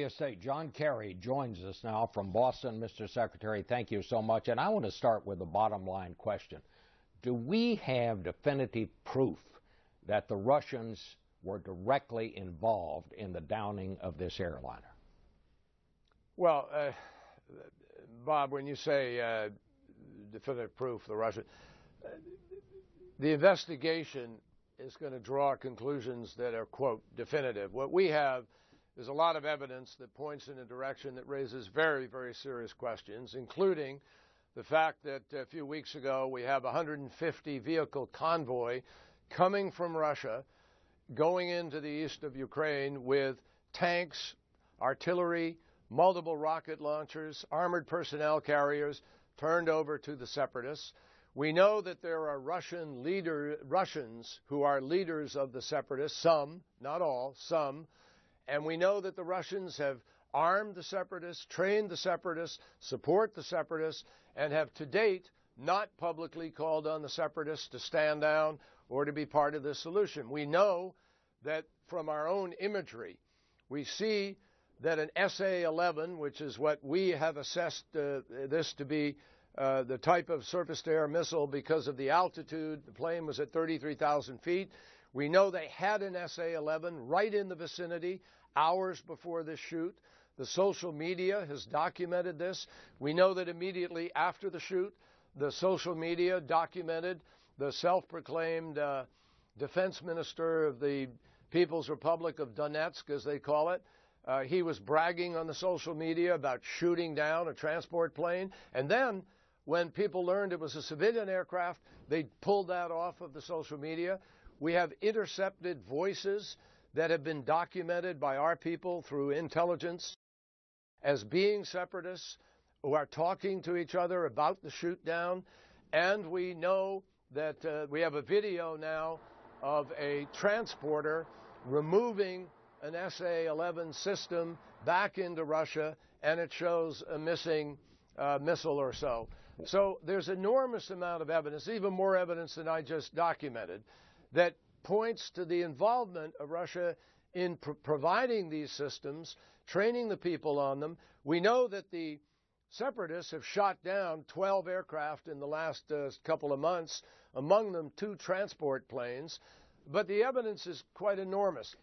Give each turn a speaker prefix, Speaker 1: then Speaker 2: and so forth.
Speaker 1: State John Kerry joins us now from Boston. Mr. Secretary, thank you so much. And I want to start with a bottom line question. Do we have definitive proof that the Russians were directly involved in the downing of this airliner?
Speaker 2: Well, Bob, when you say definitive proof, the investigation is going to draw conclusions that are, quote, definitive. What we have is a lot of evidence that points in a direction that raises very, very serious questions, including the fact that a few weeks ago we have a 150 vehicle convoy coming from Russia going into the east of Ukraine with tanks, artillery, multiple rocket launchers, armored personnel carriers turned over to the separatists. We know that there are Russians who are leaders of the separatists, some, not all, some. And we know that the Russians have armed the separatists, trained the separatists, support the separatists, and have to date not publicly called on the separatists to stand down or to be part of the solution. We know that from our own imagery, we see that an SA-11, which is what we have assessed this to be the type of surface-to-air missile because of the altitude, the plane was at 33,000 feet. We know they had an SA-11 right in the vicinity hours before this shoot. The social media has documented this. We know that immediately after the shoot, the social media documented the self-proclaimed defense minister of the People's Republic of Donetsk, as they call it. He was bragging on the social media about shooting down a transport plane. And then when people learned it was a civilian aircraft, they pulled that off of the social media. We have intercepted voices that have been documented by our people through intelligence as being separatists who are talking to each other about the shoot down. And we know that we have a video now of a transporter removing an SA-11 system back into Russia, and it shows a missing missile or so. So there's enormous amount of evidence, even more evidence than I just documented, that points to the involvement of Russia in providing these systems, training the people on them. We know that the separatists have shot down 12 aircraft in the last couple of months, among them 2 transport planes. But the evidence is quite enormous.